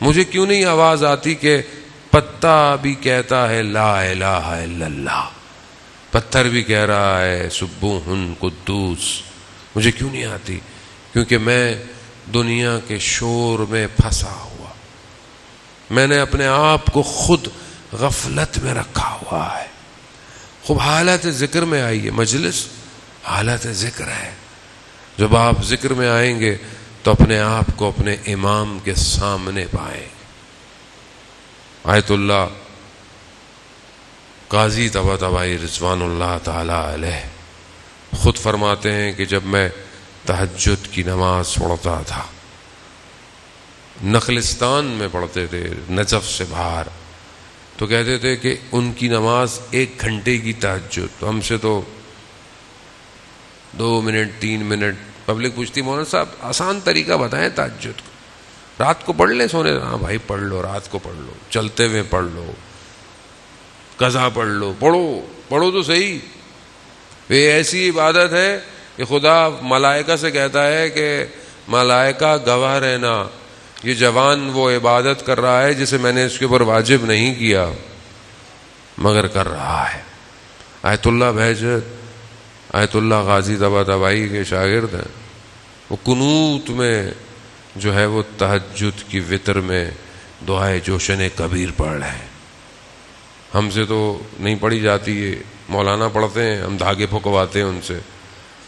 مجھے کیوں نہیں آواز آتی کہ پتا بھی کہتا ہے لا الہ الا اللہ، پتھر بھی کہہ رہا ہے سبوح قدوس، مجھے کیوں نہیں آتی؟ کیونکہ میں دنیا کے شور میں پھنسا ہوا، میں نے اپنے آپ کو خود غفلت میں رکھا ہوا ہے۔ خوب حالت ذکر میں آئیے، مجلس حالت ذکر ہے۔ جب آپ ذکر میں آئیں گے تو اپنے آپ کو اپنے امام کے سامنے پائیں۔ آیت اللہ قاضی طباطبائی رضوان اللہ تعالی علیہ خود فرماتے ہیں کہ جب میں تہجد کی نماز پڑھتا تھا، نخلستان میں پڑھتے تھے نجف سے باہر، تو کہتے تھے کہ ان کی نماز 1 گھنٹے کی تہجد، تو ہم سے تو 2 منٹ 3 منٹ۔ پبلک پوچھتی مولانا صاحب آسان طریقہ بتائیں تہجد کو، رات کو پڑھ لیں سونے؟ ہاں بھائی پڑھ لو، رات کو پڑھ لو، چلتے ہوئے پڑھ لو، قضا پڑھ لو، پڑھو تو صحیح۔ یہ ایسی عبادت ہے کہ خدا ملائکہ سے کہتا ہے کہ ملائکہ گواہ رہنا، یہ جوان وہ عبادت کر رہا ہے جسے میں نے اس کے اوپر واجب نہیں کیا مگر کر رہا ہے۔ آیت اللہ بہجت، آیت اللہ غازی طباطبائی کے شاگرد ہیں، وہ قنوت میں جو ہے وہ تہجد کی وتر میں دعائے جوشن کبیر پڑھ رہے ہیں۔ ہم سے تو نہیں پڑھی جاتی ہے، مولانا پڑھتے ہیں، ہم دھاگے پھکواتے ہیں ان سے۔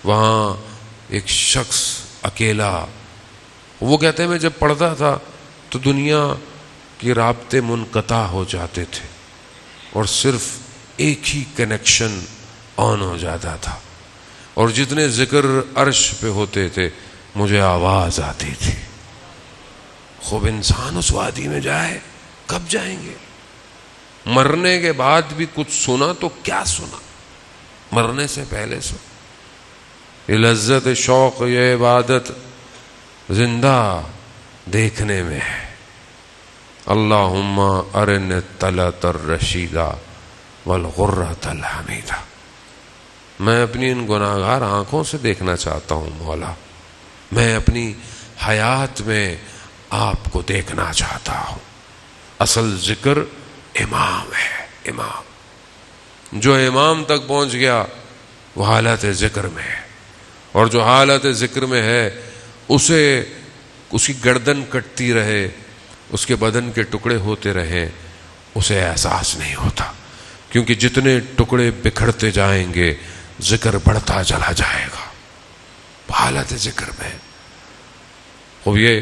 وہاں ایک شخص اکیلا، وہ کہتے ہیں میں جب پڑھتا تھا تو دنیا کے رابطے منقطع ہو جاتے تھے اور صرف ایک ہی کنیکشن آن ہو جاتا تھا، اور جتنے ذکر عرش پہ ہوتے تھے مجھے آواز آتی تھی۔ خوب انسان اس وادی میں جائے، کب جائیں گے؟ مرنے کے بعد بھی کچھ سنا تو کیا سنا، مرنے سے پہلے سنا۔ یہ لذت شوق، یہ عبادت زندہ دیکھنے میں ہے۔ اللہم ارن الطلعۃ الرشیدہ والغرۃ الحمیدہ، میں اپنی ان گناہگار آنکھوں سے دیکھنا چاہتا ہوں مولا، میں اپنی حیات میں آپ کو دیکھنا چاہتا ہوں۔ اصل ذکر امام ہے، امام۔ جو امام تک پہنچ گیا وہ حالت ذکر میں ہے، اور جو حالت ذکر میں ہے اسے اس کی گردن کٹتی رہے، اس کے بدن کے ٹکڑے ہوتے رہیں، اسے احساس نہیں ہوتا، کیونکہ جتنے ٹکڑے بکھرتے جائیں گے ذکر بڑھتا چلا جائے گا۔ حالت ذکر میں خوب یہ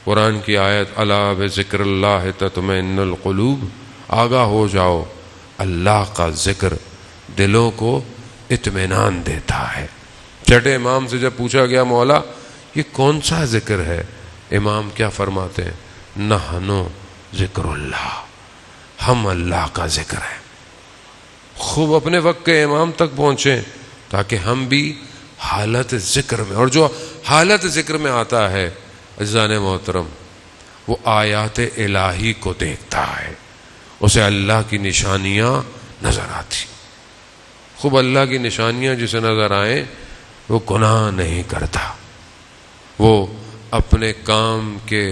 قرآن کی آیت الا بذکر اللہ تطمئن القلوب، آگاہ ہو جاؤ، اللہ کا ذکر دلوں کو اطمینان دیتا ہے۔ چھٹے امام سے جب پوچھا گیا مولا یہ کون سا ذکر ہے، امام کیا فرماتے ہیں؟ نحنو ذکر اللہ، ہم اللہ کا ذکر ہے۔ خوب اپنے وقت کے امام تک پہنچیں تاکہ ہم بھی حالت ذکر میں، اور جو حالت ذکر میں آتا ہے عزیزان محترم وہ آیات الہی کو دیکھتا ہے، اسے اللہ کی نشانیاں نظر آتی۔ خوب اللہ کی نشانیاں جسے نظر آئیں وہ گناہ نہیں کرتا، وہ اپنے کام کے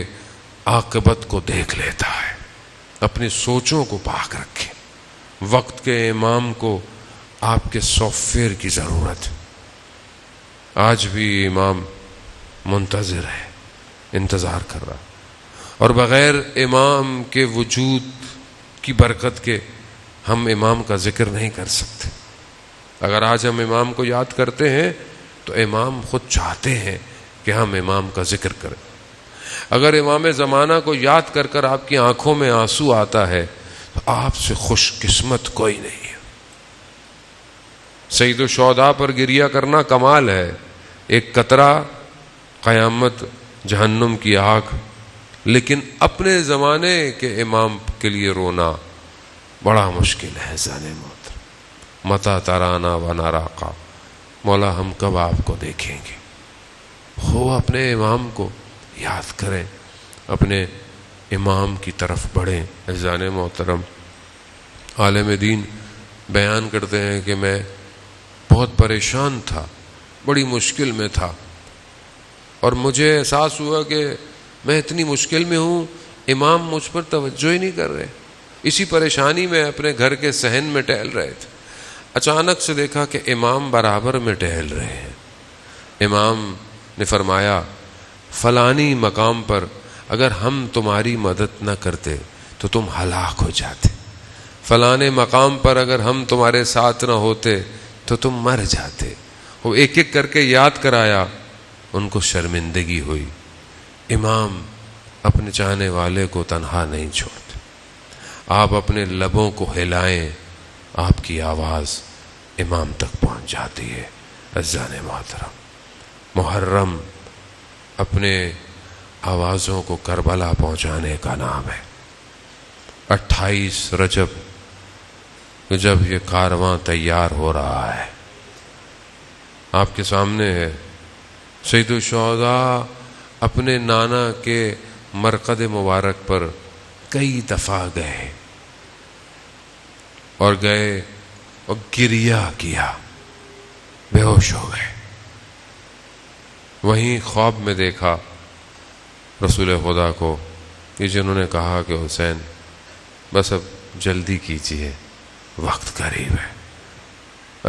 عاقبت کو دیکھ لیتا ہے، اپنی سوچوں کو پاک رکھے۔ وقت کے امام کو آپ کے سافٹ ویئر کی ضرورت ہے۔ آج بھی امام منتظر ہے، انتظار کر رہا، اور بغیر امام کے وجود کی برکت کے ہم امام کا ذکر نہیں کر سکتے۔ اگر آج ہم امام کو یاد کرتے ہیں تو امام خود چاہتے ہیں کہ ہم امام کا ذکر کریں۔ اگر امام زمانہ کو یاد کر کر آپ کی آنکھوں میں آنسو آتا ہے تو آپ سے خوش قسمت کوئی نہیں ہے۔ سید الشہداء پر گریہ کرنا کمال ہے، ایک قطرہ قیامت جہنم کی آگ، لیکن اپنے زمانے کے امام کے لیے رونا بڑا مشکل ہے۔ زانے محترم متا ترانا و ناراقا، مولا ہم کب آپ کو دیکھیں گے؟ ہو اپنے امام کو یاد کریں، اپنے امام کی طرف بڑھیں۔ عزیزان محترم عالم دین بیان کرتے ہیں کہ میں بہت پریشان تھا، بڑی مشکل میں تھا، اور مجھے احساس ہوا کہ میں اتنی مشکل میں ہوں، امام مجھ پر توجہ ہی نہیں کر رہے. اسی پریشانی میں اپنے گھر کے صحن میں ٹہل رہے تھے. اچانک سے دیکھا کہ امام برابر میں ٹہل رہے ہیں. امام نے فرمایا فلانی مقام پر اگر ہم تمہاری مدد نہ کرتے تو تم ہلاک ہو جاتے، فلانے مقام پر اگر ہم تمہارے ساتھ نہ ہوتے تو تم مر جاتے. وہ ایک ایک کر کے یاد کرایا. ان کو شرمندگی ہوئی. امام اپنے چاہنے والے کو تنہا نہیں چھوڑتے. آپ اپنے لبوں کو ہلائیں، آپ کی آواز امام تک پہنچ جاتی ہے. عزیزان محترم، محرم اپنے آوازوں کو کربلا پہنچانے کا نام ہے. 28 رجب جب یہ کارواں تیار ہو رہا ہے، آپ کے سامنے ہے سید الشہداء اپنے نانا کے مرقد مبارک پر کئی دفعہ گئے اور گریہ کیا، بے ہوش ہو گئے. وہیں خواب میں دیکھا رسول خدا کو کہ جنہوں نے کہا کہ حسین بس اب جلدی کیجیے، وقت قریب ہے.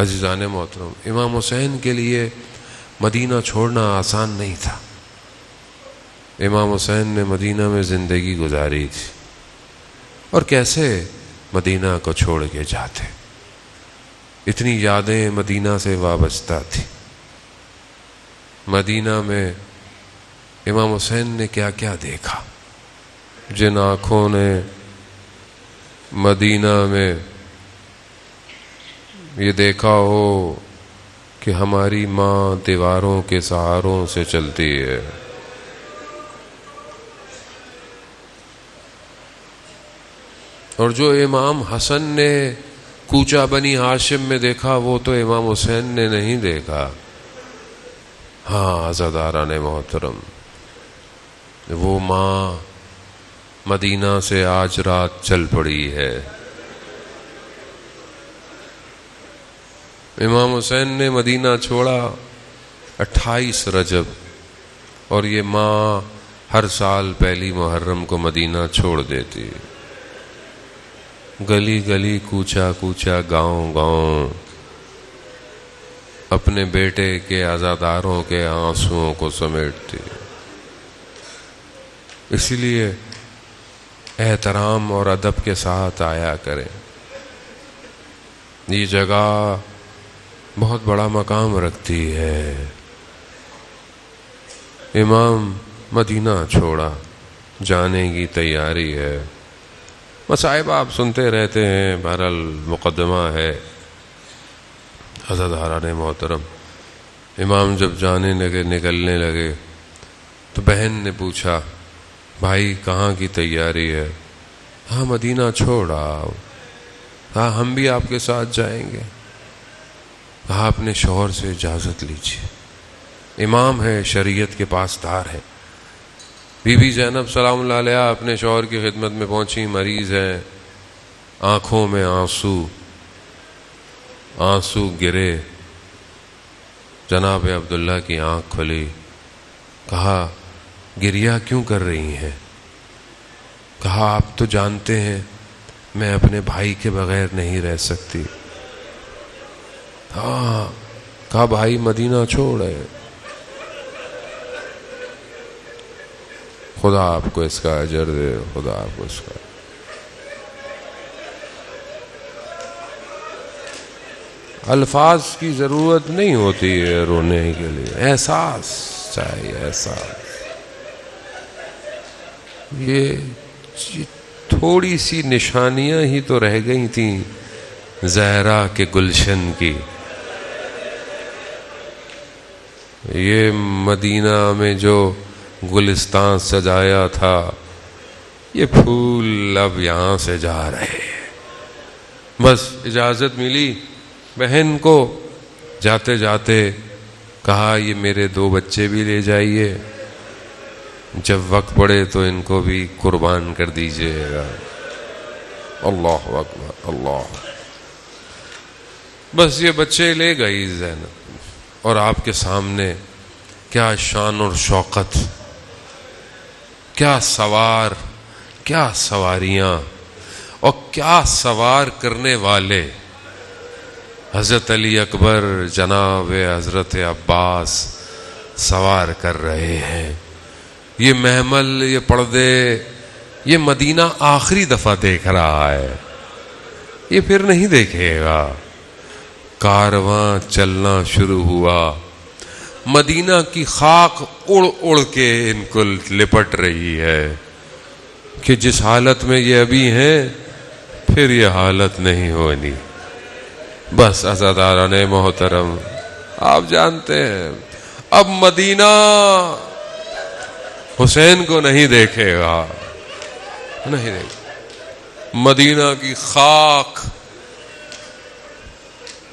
عزیزان محترم، امام حسین کے لیے مدینہ چھوڑنا آسان نہیں تھا. امام حسین نے مدینہ میں زندگی گزاری تھی، اور کیسے مدینہ کو چھوڑ کے جاتے. اتنی یادیں مدینہ سے وابستہ تھی. مدینہ میں امام حسین نے کیا کیا دیکھا. جن آنکھوں نے مدینہ میں یہ دیکھا ہو کہ ہماری ماں دیواروں کے سہاروں سے چلتی ہے، اور جو امام حسن نے کوچہ بنی ہاشم میں دیکھا وہ تو امام حسین نے نہیں دیکھا. ہاں عزاداران محترم، وہ ماں مدینہ سے آج رات چل پڑی ہے. امام حسین نے مدینہ چھوڑا 28 رجب، اور یہ ماں ہر سال پہلی محرم کو مدینہ چھوڑ دیتی. گلی گلی، کوچہ کوچہ، گاؤں گاؤں اپنے بیٹے کے عزاداروں کے آنسوؤں کو سمیٹتی. اسی لیے احترام اور ادب کے ساتھ آیا کریں. یہ جگہ بہت بڑا مقام رکھتی ہے. امام مدینہ چھوڑا، جانے کی تیاری ہے. مصائب آپ سنتے رہتے ہیں، بہرحال مقدمہ ہے. عزاداران محترم، امام جب جانے لگے، نکلنے لگے، تو بہن نے پوچھا بھائی کہاں کی تیاری ہے؟ ہاں مدینہ چھوڑ آؤ. ہاں ہم بھی آپ کے ساتھ جائیں گے. کہا اپنے شوہر سے اجازت لیجیے، امام ہے، شریعت کے پاسدار ہے. بی بی زینب سلام اللہ علیہ اپنے شوہر کی خدمت میں پہنچی. مریض ہیں، آنکھوں میں آنسو گرے. جناب عبداللہ کی آنکھ کھلی. کہا گریہ کیوں کر رہی ہیں؟ کہا آپ تو جانتے ہیں میں اپنے بھائی کے بغیر نہیں رہ سکتی. ہاں. کہا بھائی مدینہ چھوڑے. خدا آپ کو اس کا اجر دے، خدا آپ کو اس کا. الفاظ کی ضرورت نہیں ہوتی ہے رونے کے لیے، احساس چاہیے، احساس. یہ تھوڑی سی نشانیاں ہی تو رہ گئی تھیں زہرا کے گلشن کی. یہ مدینہ میں جو گلستان سجایا تھا، یہ پھول اب یہاں سے جا رہے ہیں. بس اجازت ملی بہن کو، جاتے جاتے کہا یہ میرے 2 بچے بھی لے جائیے، جب وقت پڑے تو ان کو بھی قربان کر دیجیے گا. اللہ اکبر، اللہ. بس یہ بچے لے گئی زینب، اور آپ کے سامنے کیا شان اور شوقت، کیا سوار کیا سواریاں اور کیا سوار کرنے والے حضرت علی اکبر جناب حضرت عباس سوار کر رہے ہیں. یہ محمل، یہ پردے، یہ مدینہ آخری دفعہ دیکھ رہا ہے، یہ پھر نہیں دیکھے گا. کارواں چلنا شروع ہوا، مدینہ کی خاک اڑ اڑ کے ان کو لپٹ رہی ہے کہ جس حالت میں یہ ابھی ہیں پھر یہ حالت نہیں ہونی. بس عزاداران محترم، آپ جانتے ہیں اب مدینہ حسین کو نہیں دیکھے گا، نہیں دیکھے. مدینہ کی خاک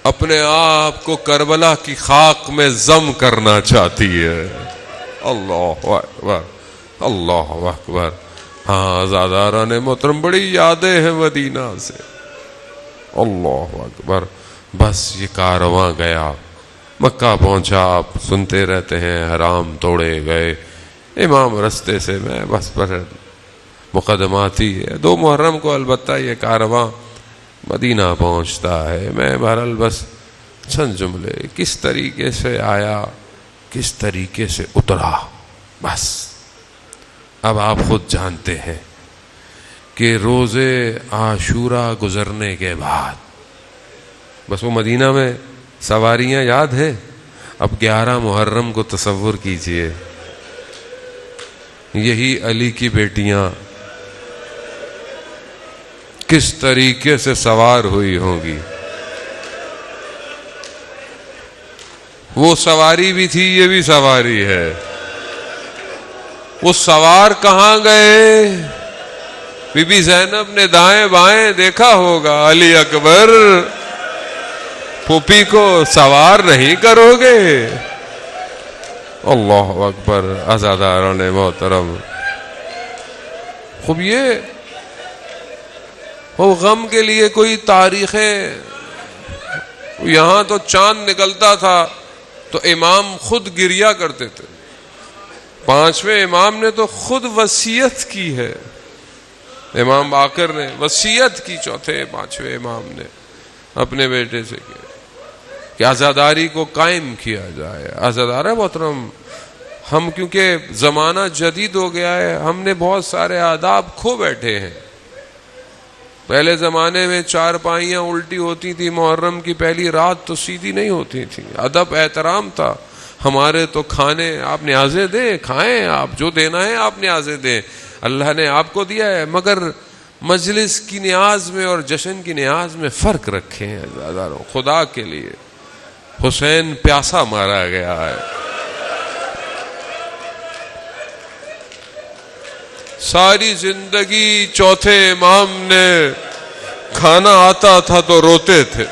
اپنے آپ کو کربلا کی خاک میں ضم کرنا چاہتی ہے. اللہ اکبر، اللہ اکبر. ہاں عزاداران محترم، بڑی یادیں ہیں مدینہ سے. اللہ اکبر. بس یہ کارواں گیا، مکہ پہنچا. آپ سنتے رہتے ہیں حرام توڑے گئے، امام رستے سے میں بس پر مقدماتی ہے. 2 محرم کو البتہ یہ کارواں مدینہ پہنچتا ہے. میں بہرحال بس چند جملے، کس طریقے سے آیا، کس طریقے سے اترا، بس اب آپ خود جانتے ہیں کہ روز عاشورہ گزرنے کے بعد بس وہ مدینہ میں سواریاں یاد ہے. اب 11 محرم کو تصور کیجئے، یہی علی کی بیٹیاں کس طریقے سے سوار ہوئی ہوں گی. وہ سواری بھی تھی، یہ بھی سواری ہے. وہ سوار کہاں گئے؟ بی بی زینب نے دائیں بائیں دیکھا ہوگا، علی اکبر پھوپھی کو سوار نہیں کرو گے؟ اللہ اکبر. عزاداران محترم، خوب یہ وہ غم کے لیے کوئی تاریخیں، یہاں تو چاند نکلتا تھا تو امام خود گریا کرتے تھے. 5ویں امام نے تو خود وصیت کی ہے، امام باقر نے وصیت کی 4 5ویں امام نے اپنے بیٹے سے کی کہ عزاداری کو قائم کیا جائے. عزادار محترم، ہم کیونکہ زمانہ جدید ہو گیا ہے، ہم نے بہت سارے آداب کھو بیٹھے ہیں. پہلے زمانے میں 4 پائیاں الٹی ہوتی تھی، محرم کی پہلی رات تو سیدھی نہیں ہوتی تھی. ادب احترام تھا. ہمارے تو کھانے آپ نیازیں دیں، کھائیں، آپ جو دینا ہے آپ نیازیں دیں، اللہ نے آپ کو دیا ہے، مگر مجلس کی نیاز میں اور جشن کی نیاز میں فرق رکھے ہیں. عزاداروں، خدا کے لیے حسین پیاسا مارا گیا ہے. ساری زندگی 4تھے امام نے کھانا آتا تھا تو روتے تھے،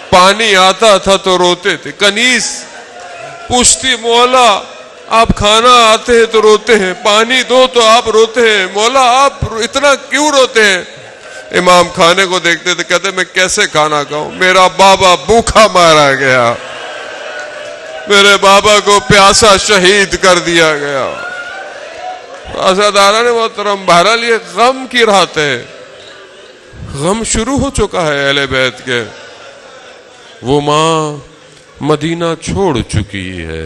پانی آتا تھا تو روتے تھے. کنیز پوچھتی مولا آپ کھانا آتے ہیں تو روتے ہیں، پانی دو تو آپ روتے ہیں، مولا آپ اتنا کیوں روتے ہیں؟ امام کھانے کو دیکھتے تھے، کہتے میں کیسے کھانا کھاؤں، میرا بابا بھوکا مارا گیا، میرے بابا کو پیاسا شہید کر دیا گیا. عزاداران محترم، بہرحال یہ غم کی رات ہے. غم شروع ہو چکا ہے اہل بیت کے. وہ ماں مدینہ چھوڑ چکی ہے.